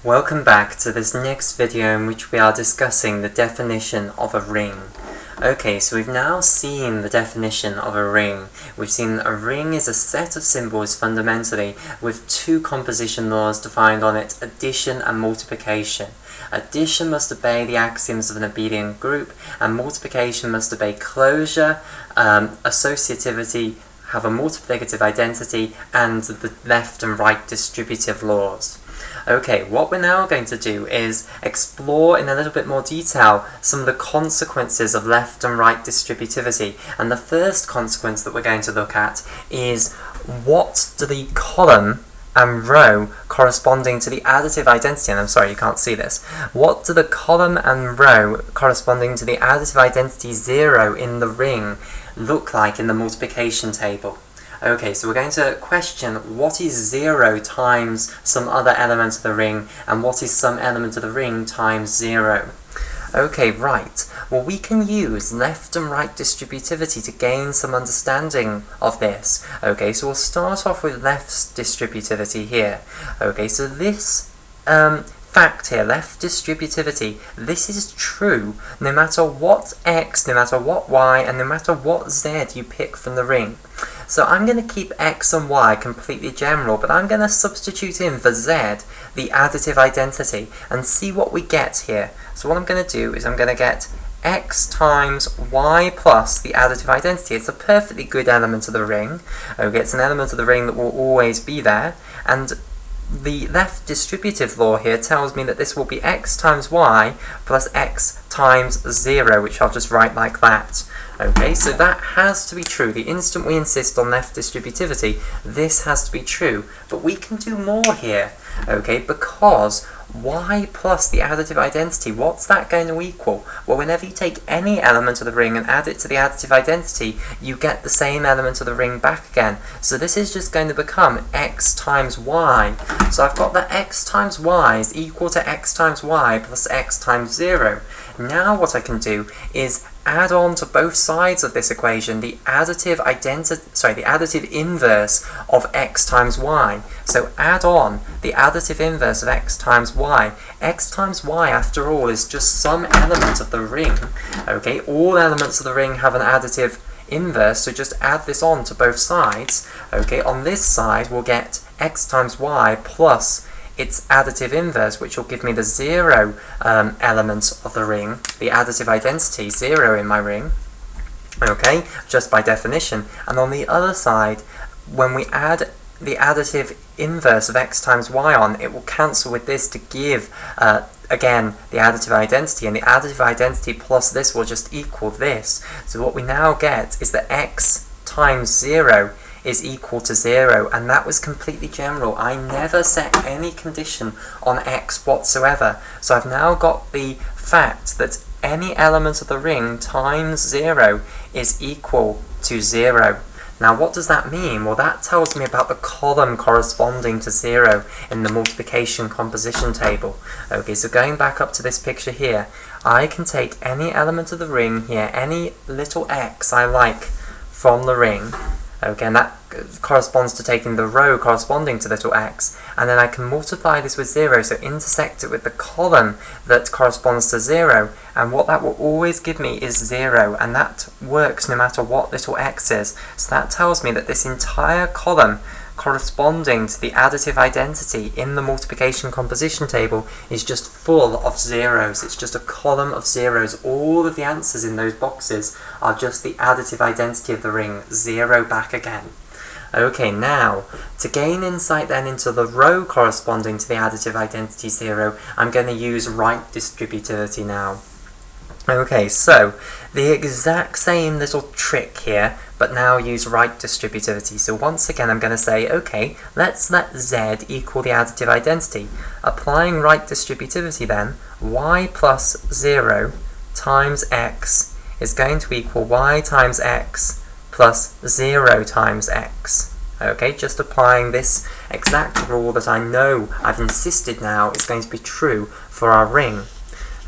Welcome back to this next video in which we are discussing the definition of a ring. Okay, so we've now seen the definition of a ring. We've seen a ring is a set of symbols fundamentally with two composition laws defined on it, addition and multiplication. Addition must obey the axioms of an abelian group, and multiplication must obey closure, associativity, have a multiplicative identity, and the left and right distributive laws. Okay, what we're now going to do is explore in a little bit more detail some of the consequences of left and right distributivity. And the first consequence that we're going to look at is what do the column and row corresponding to the additive identity, and I'm sorry you can't see this, what do the column and row corresponding to the additive identity 0 in the ring look like in the multiplication table? Okay, so we're going to question what is 0 times some other element of the ring, and what is some element of the ring times 0. Okay, right. Well, we can use left and right distributivity to gain some understanding of this. Okay, so we'll start off with left distributivity here. Okay, so this fact here, left distributivity, this is true no matter what x, no matter what y, and no matter what z you pick from the ring. So I'm going to keep x and y completely general, but I'm going to substitute in for z the additive identity and see what we get here. So what I'm going to do is I'm going to get x times y plus the additive identity. It's a perfectly good element of the ring. Okay, it's an element of the ring that will always be there, and the left distributive law here tells me that this will be x times y plus x times 0, which I'll just write like that. Okay, so that has to be true. The instant we insist on left distributivity, this has to be true. But we can do more here, okay, because y plus the additive identity, what's that going to equal? Well, whenever you take any element of the ring and add it to the additive identity, you get the same element of the ring back again. So this is just going to become x times y. So I've got that x times y is equal to x times y plus x times 0. Now what I can do is add on to both sides of this equation the additive inverse of x times y. So add on the additive inverse of x times y. X times y, after all, is just some element of the ring. Okay, all elements of the ring have an additive inverse, so just add this on to both sides. Okay, on this side we'll get x times y plus its additive inverse, which will give me the 0 element of the ring, the additive identity, 0 in my ring, okay, just by definition. And on the other side, when we add the additive inverse of x times y on, it will cancel with this to give, again, the additive identity, and the additive identity plus this will just equal this. So what we now get is that x times 0 is equal to 0, and that was completely general. I never set any condition on x whatsoever. So I've now got the fact that any element of the ring times 0 is equal to 0. Now what does that mean? Well, that tells me about the column corresponding to 0 in the multiplication composition table. Okay, so going back up to this picture here, I can take any element of the ring here, any little x I like from the ring. Okay, and that corresponds to taking the row corresponding to little x, and then I can multiply this with 0, so intersect it with the column that corresponds to 0, and what that will always give me is 0, and that works no matter what little x is. So that tells me that this entire column corresponding to the additive identity in the multiplication composition table is just full of zeros. It's just a column of zeros. All of the answers in those boxes are just the additive identity of the ring, 0 back again. Okay, now, to gain insight then into the row corresponding to the additive identity 0, I'm going to use right distributivity now. Okay, so the exact same little trick here, but now use right distributivity. So once again I'm going to say, okay, let's let z equal the additive identity. Applying right distributivity then, y plus 0 times x is going to equal y times x plus 0 times x. Okay, just applying this exact rule that I know I've insisted now is going to be true for our ring.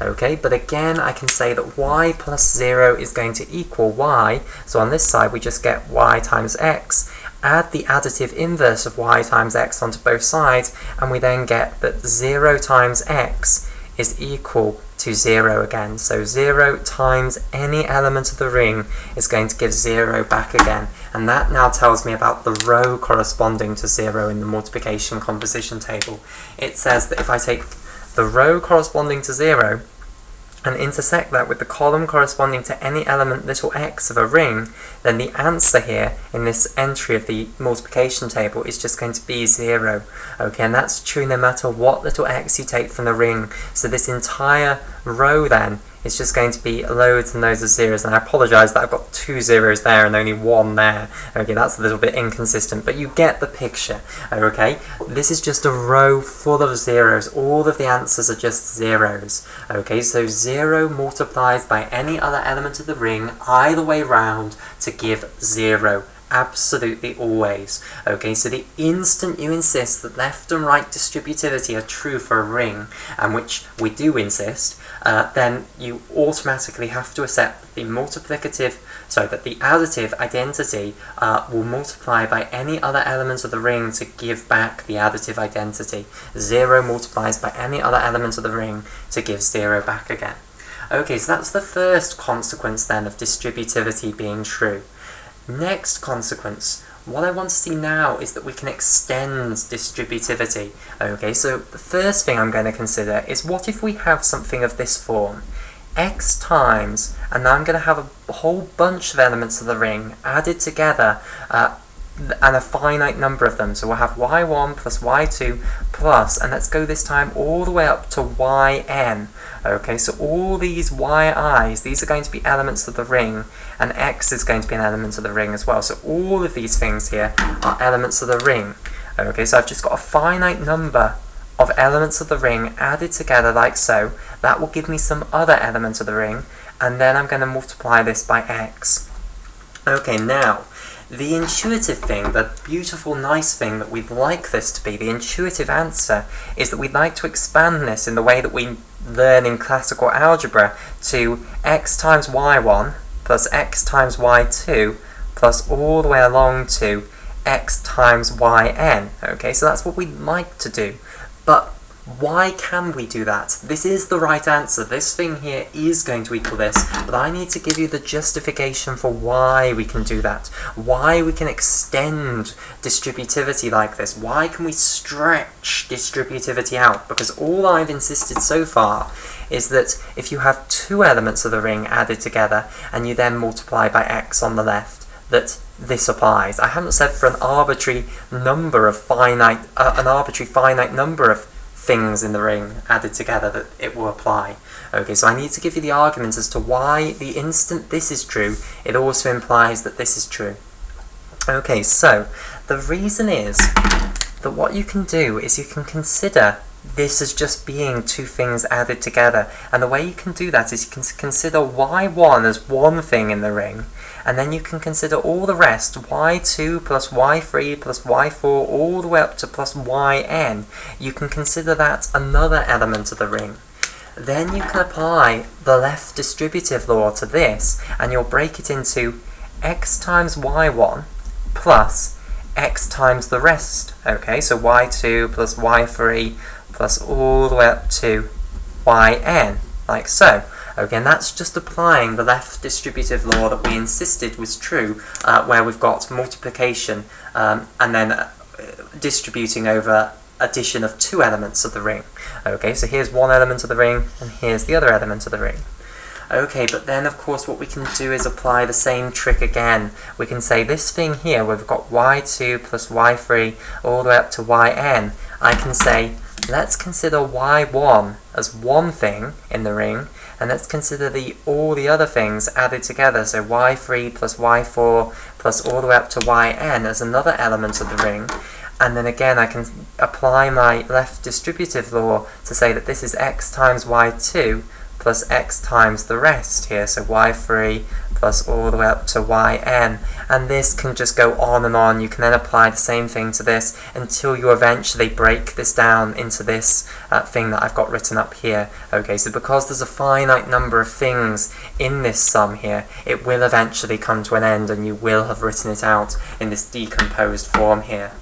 Okay, but again I can say that y plus 0 is going to equal y, so on this side we just get y times x, add the additive inverse of y times x onto both sides, and we then get that 0 times x is equal to 0 again. So 0 times any element of the ring is going to give 0 back again. And that now tells me about the row corresponding to 0 in the multiplication composition table. It says that if I take the row corresponding to 0 and intersect that with the column corresponding to any element little x of a ring, then the answer here in this entry of the multiplication table is just going to be 0. Okay, and that's true no matter what little x you take from the ring. So this entire row then is just going to be loads and loads of zeros, and I apologise that I've got 2 zeros there and only 1 there. Okay, that's a little bit inconsistent, but you get the picture. Okay, this is just a row full of zeros. All of the answers are just zeros. Okay, so 0 multiplies by any other element of the ring either way round to give 0. Absolutely always. Okay, so the instant you insist that left and right distributivity are true for a ring, and which we do insist, then you automatically have to accept that the additive identity will multiply by any other element of the ring to give back the additive identity. 0 multiplies by any other element of the ring to give 0 back again. Okay, so that's the first consequence then of distributivity being true. Next consequence, what I want to see now is that we can extend distributivity. Okay, so the first thing I'm going to consider is, what if we have something of this form? X times, and now I'm going to have a whole bunch of elements of the ring added together, and a finite number of them. So we'll have y1 plus y2 plus, and let's go this time all the way up to yn. Okay, so all these yi's, these are going to be elements of the ring, and x is going to be an element of the ring as well. So all of these things here are elements of the ring. Okay, so I've just got a finite number of elements of the ring added together like so. That will give me some other element of the ring, and then I'm going to multiply this by x. Okay, now, the intuitive thing, the beautiful, nice thing that we'd like this to be, the intuitive answer, is that we'd like to expand this in the way that we learn in classical algebra to x times y1 plus x times y2 plus all the way along to x times yn. Okay, so that's what we'd like to do. But why can we do that? This is the right answer. This thing here is going to equal this, but I need to give you the justification for why we can do that. Why we can extend distributivity like this. Why can we stretch distributivity out? Because all I've insisted so far is that if you have 2 elements of the ring added together and you then multiply by x on the left, that this applies. I haven't said for an arbitrary number of finite number of things in the ring added together that it will apply. Okay, so I need to give you the argument as to why the instant this is true, it also implies that this is true. Okay, so the reason is that what you can do is you can consider this as just being 2 things added together, and the way you can do that is you can consider y1 as one thing in the ring, and then you can consider all the rest, y2 plus y3 plus y4 all the way up to plus yn. You can consider that another element of the ring. Then you can apply the left distributive law to this, and you'll break it into x times y1 plus x times the rest. Okay, so y2 plus y3 plus all the way up to yn, like so. Okay, and that's just applying the left distributive law that we insisted was true, where we've got multiplication and then distributing over addition of 2 elements of the ring. Okay, so here's one element of the ring, and here's the other element of the ring. Okay, but then of course what we can do is apply the same trick again. We can say this thing here, where we've got y2 plus y3 all the way up to yn, I can say, let's consider y1 as one thing in the ring, and let's consider all the other things added together, so y3 plus y4 plus all the way up to yn as another element of the ring. And then again I can apply my left distributive law to say that this is x times y2 plus x times the rest here, so y3 plus all the way up to yn, and this can just go on and on. You can then apply the same thing to this until you eventually break this down into this thing that I've got written up here. Okay, so because there's a finite number of things in this sum here, it will eventually come to an end and you will have written it out in this decomposed form here.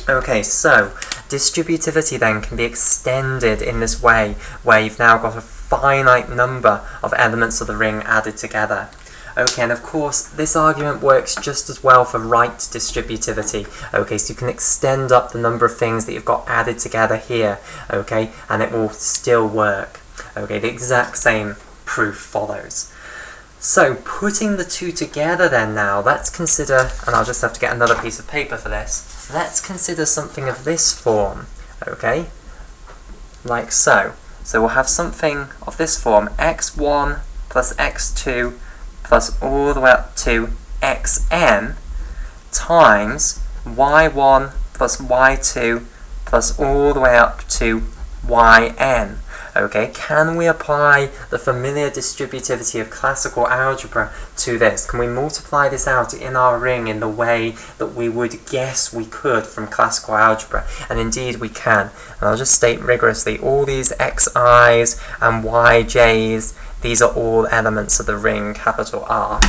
Okay, so distributivity then can be extended in this way, where you've now got a finite number of elements of the ring added together. Okay, and of course this argument works just as well for right distributivity. Okay, so you can extend up the number of things that you've got added together here, okay, and it will still work. Okay, the exact same proof follows. So putting the two together then now, let's consider, and I'll just have to get another piece of paper for this, let's consider something of this form, okay, like so. So we'll have something of this form, x1 plus x2 plus all the way up to xn times y1 plus y2 plus all the way up to yn. Okay, can we apply the familiar distributivity of classical algebra to this? Can we multiply this out in our ring in the way that we would guess we could from classical algebra? And indeed we can. And I'll just state rigorously, all these xi's and yj's, these are all elements of the ring, capital R.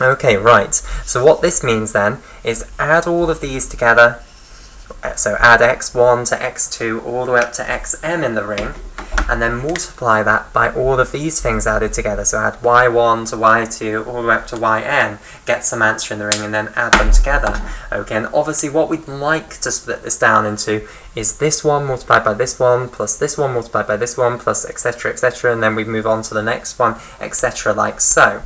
Okay, right. So what this means then is add all of these together. So add x1 to x2 all the way up to xm in the ring, and then multiply that by all of these things added together. So add y1 to y2 all the way up to yn, get some answer in the ring, and then add them together. Okay, and obviously what we'd like to split this down into is this one multiplied by this one, plus this one multiplied by this one, plus etc, etc, and then we move on to the next one, etc, like so.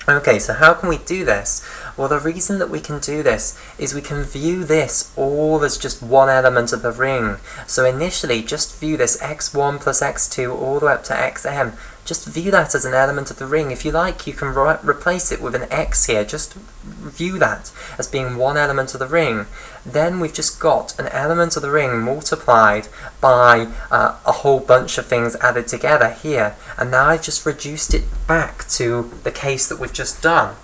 Okay, so how can we do this? Well, the reason that we can do this is we can view this all as just one element of the ring. So initially, just view this x1 plus x2 all the way up to xm. Just view that as an element of the ring. If you like, you can replace it with an x here. Just view that as being one element of the ring. Then we've just got an element of the ring multiplied by a whole bunch of things added together here. And now I've just reduced it back to the case that we've just done.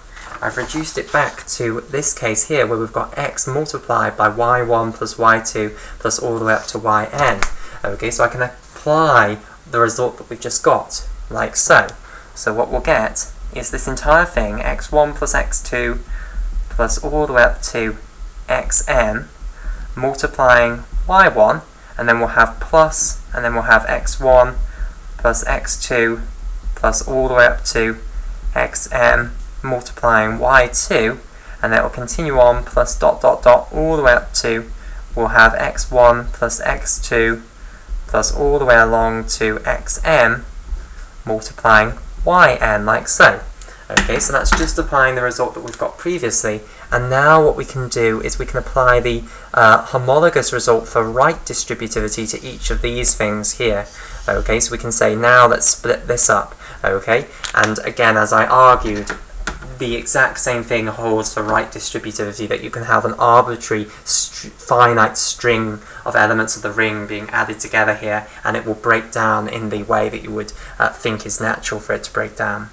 I've reduced it back to this case here, where we've got x multiplied by y1 plus y2 plus all the way up to yn. Okay, so I can apply the result that we've just got, like so. So what we'll get is this entire thing, x1 plus x2 plus all the way up to xn, multiplying y1, and then we'll have plus, and then we'll have x1 plus x2 plus all the way up to xm, multiplying y2, and then it will continue on plus dot dot dot all the way up to, we'll have x1 plus x2 plus all the way along to xm, multiplying yn, like so. Okay, so that's just applying the result that we've got previously, and now what we can do is we can apply the homologous result for right distributivity to each of these things here. Okay, so we can say now let's split this up. Okay, and again, as I argued, the exact same thing holds for right distributivity, that you can have an arbitrary finite string of elements of the ring being added together here, and it will break down in the way that you would think is natural for it to break down.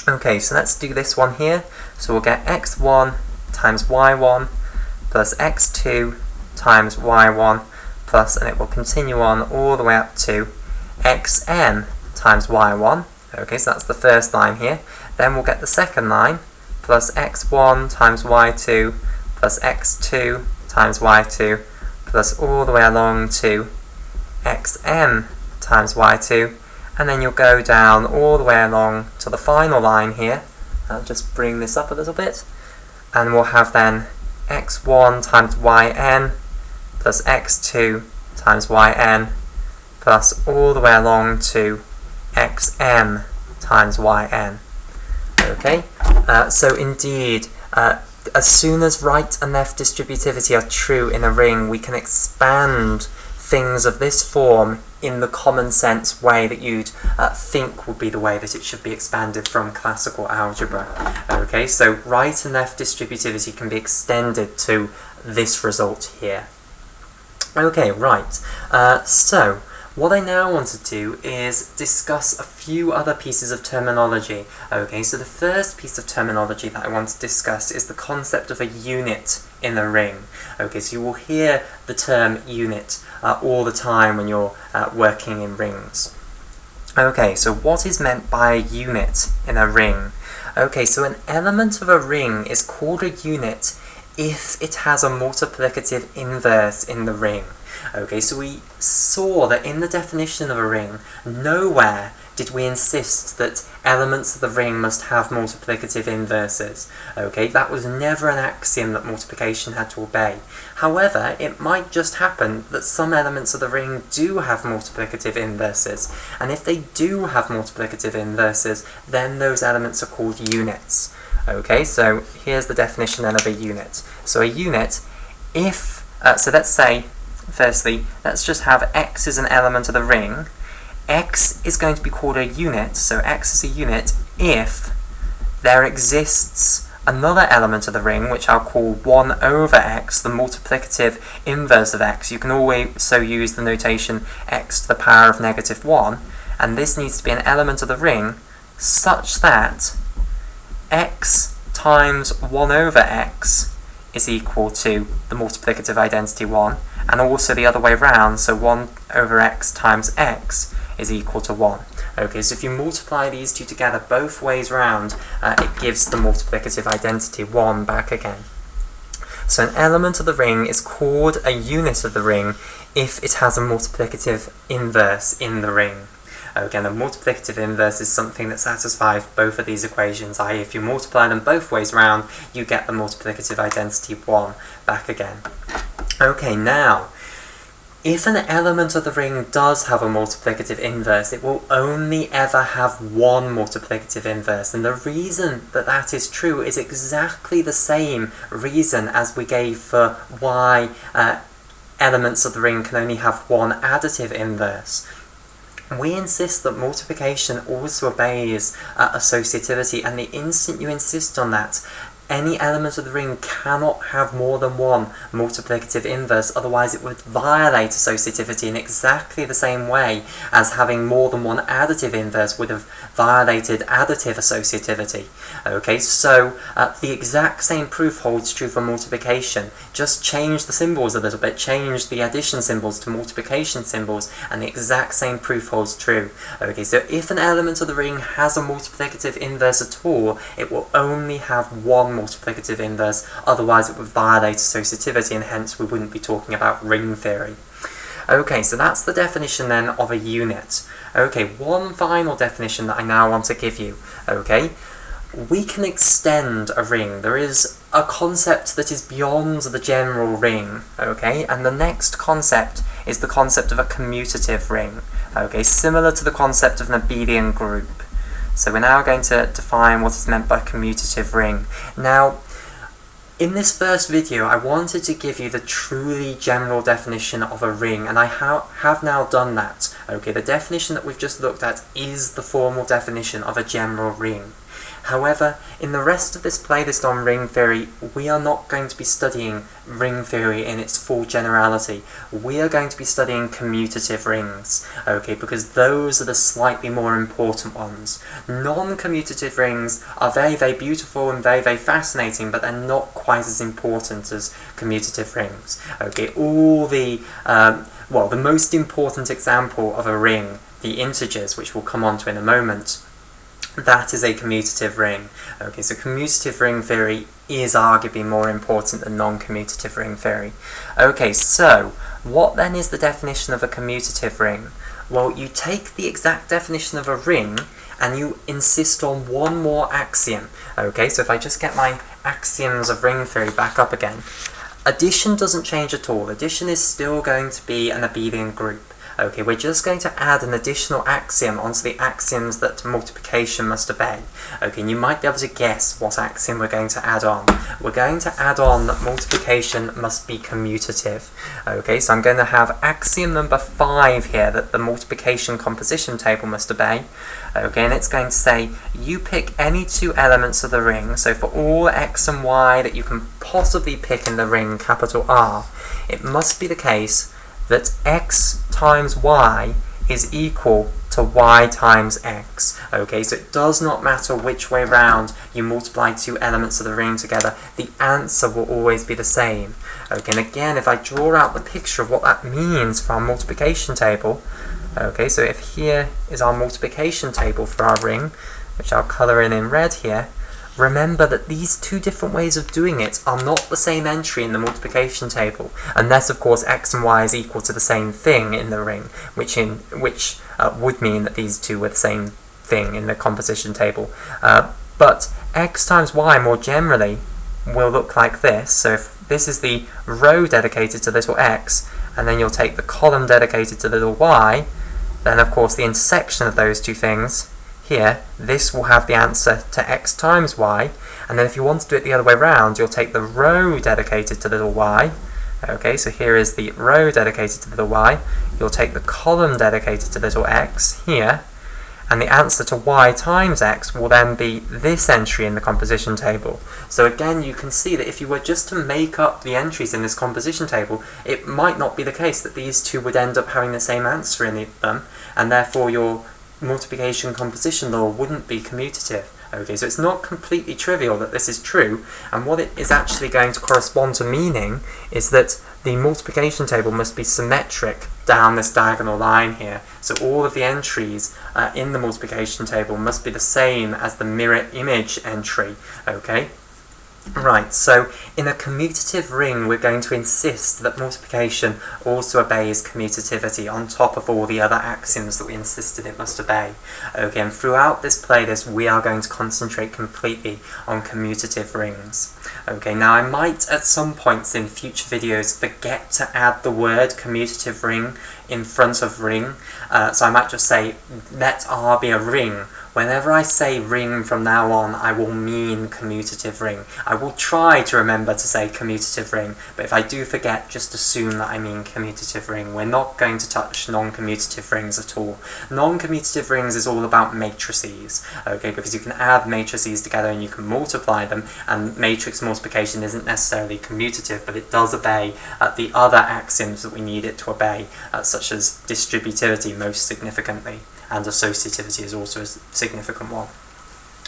Okay, so let's do this one here. So we'll get x1 times y1 plus x2 times y1 plus, and it will continue on all the way up to xn times y1. Okay, so that's the first line here. Then we'll get the second line, plus x1 times y2 plus x2 times y2 plus all the way along to xm times y2, and then you'll go down all the way along to the final line here. I'll just bring this up a little bit, and we'll have then x1 times yn plus x2 times yn plus all the way along to xm times yn. Okay, so indeed, as soon as right and left distributivity are true in a ring, we can expand things of this form in the common sense way that you'd think would be the way that it should be expanded from classical algebra. Okay, so right and left distributivity can be extended to this result here. Okay, right, so what I now want to do is discuss a few other pieces of terminology. Okay, so the first piece of terminology that I want to discuss is the concept of a unit in a ring. Okay, so you will hear the term unit all the time when you're working in rings. Okay, so what is meant by a unit in a ring? Okay, so an element of a ring is called a unit if it has a multiplicative inverse in the ring. Okay, so we saw that in the definition of a ring, nowhere did we insist that elements of the ring must have multiplicative inverses. Okay, that was never an axiom that multiplication had to obey. However, it might just happen that some elements of the ring do have multiplicative inverses, and if they do have multiplicative inverses, then those elements are called units. Okay, so here's the definition then of a unit. So a unit, if, so let's say, firstly, let's just have x is an element of the ring. X is going to be called a unit, so x is a unit if there exists another element of the ring, which I'll call 1 over x, the multiplicative inverse of x. You can also use the notation x to the power of negative 1, and this needs to be an element of the ring such that x times 1 over x is equal to the multiplicative identity 1, and also the other way round, so 1 over x times x is equal to 1. Okay, so if you multiply these two together both ways round, it gives the multiplicative identity 1 back again. So an element of the ring is called a unit of the ring if it has a multiplicative inverse in the ring. Again, a multiplicative inverse is something that satisfies both of these equations, i.e. if you multiply them both ways round, you get the multiplicative identity 1 back again. Okay, now, if an element of the ring does have a multiplicative inverse, it will only ever have one multiplicative inverse, and the reason that that is true is exactly the same reason as we gave for why elements of the ring can only have one additive inverse. We insist that multiplication also obeys associativity, and the instant you insist on that, any element of the ring cannot have more than one multiplicative inverse, otherwise it would violate associativity in exactly the same way as having more than one additive inverse would have violated additive associativity. Okay, so the exact same proof holds true for multiplication. Just change the symbols a little bit, change the addition symbols to multiplication symbols, and the exact same proof holds true. Okay, so if an element of the ring has a multiplicative inverse at all, it will only have one multiplicative inverse, otherwise it would violate associativity, and hence we wouldn't be talking about ring theory. Okay, so that's the definition then of a unit. Okay, one final definition that I now want to give you. Okay, we can extend a ring. There is a concept that is beyond the general ring, okay, and the next concept is the concept of a commutative ring, okay, similar to the concept of an abelian group. So we're now going to define what is meant by commutative ring. Now, in this first video, I wanted to give you the truly general definition of a ring, and I have now done that. Okay, the definition that we've just looked at is the formal definition of a general ring. However, in the rest of this playlist on ring theory, we are not going to be studying ring theory in its full generality. We are going to be studying commutative rings, okay, because those are the slightly more important ones. Non-commutative rings are very, very beautiful and very, very fascinating, but they're not quite as important as commutative rings. Okay, all the, well, the most important example of a ring, the integers, which we'll come on to in a moment, that is a commutative ring. Okay, so commutative ring theory is arguably more important than non-commutative ring theory. Okay, so what then is the definition of a commutative ring? Well, you take the exact definition of a ring and you insist on one more axiom. Okay, so if I just get my axioms of ring theory back up again, addition doesn't change at all. Addition is still going to be an abelian group. Okay, we're just going to add an additional axiom onto the axioms that multiplication must obey. Okay, and you might be able to guess what axiom we're going to add on. We're going to add on that multiplication must be commutative. Okay, so I'm going to have axiom number 5 here that the multiplication composition table must obey. Okay, and it's going to say you pick any two elements of the ring, so for all x and y that you can possibly pick in the ring, capital R, it must be the case that x times y is equal to y times x. Okay, so it does not matter which way round you multiply two elements of the ring together, the answer will always be the same. Okay, and again, if I draw out the picture of what that means for our multiplication table, okay, so if here is our multiplication table for our ring, which I'll colour in red here, remember that these two different ways of doing it are not the same entry in the multiplication table, unless of course x and y is equal to the same thing in the ring, which would mean that these two were the same thing in the composition table. But x times y more generally will look like this. So if this is the row dedicated to little x, and then you'll take the column dedicated to little y, then of course the intersection of those two things here, this will have the answer to x times y, and then if you want to do it the other way around, you'll take the row dedicated to little y. Okay, so here is the row dedicated to little y, you'll take the column dedicated to little x here, and the answer to y times x will then be this entry in the composition table. So again, you can see that if you were just to make up the entries in this composition table, it might not be the case that these two would end up having the same answer in them, and therefore your multiplication composition law wouldn't be commutative. Okay, so it's not completely trivial that this is true, and what it is actually going to correspond to meaning is that the multiplication table must be symmetric down this diagonal line here. So all of the entries in the multiplication table must be the same as the mirror image entry. Okay? Right, so in a commutative ring we're going to insist that multiplication also obeys commutativity on top of all the other axioms that we insisted it must obey. Okay, and throughout this playlist we are going to concentrate completely on commutative rings. Okay, now I might at some points in future videos forget to add the word commutative ring in front of ring, so I might just say let R be a ring. Whenever I say ring from now on, I will mean commutative ring. I will try to remember to say commutative ring, but if I do forget, just assume that I mean commutative ring. We're not going to touch non-commutative rings at all. Non-commutative rings is all about matrices, okay, because you can add matrices together and you can multiply them, and matrix multiplication isn't necessarily commutative, but it does obey the other axioms that we need it to obey, such as distributivity most significantly. And associativity is also a significant one.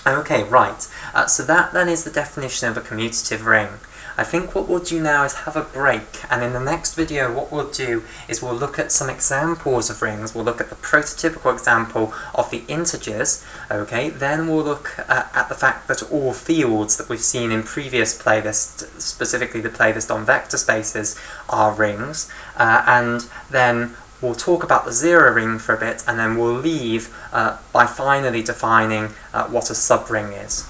Okay, right, so that then is the definition of a commutative ring. I think what we'll do now is have a break, and in the next video what we'll do is we'll look at some examples of rings. We'll look at the prototypical example of the integers, okay, then we'll look at the fact that all fields that we've seen in previous playlists, specifically the playlist on vector spaces, are rings, and then we'll talk about the zero ring for a bit, and then we'll leave by finally defining what a subring is.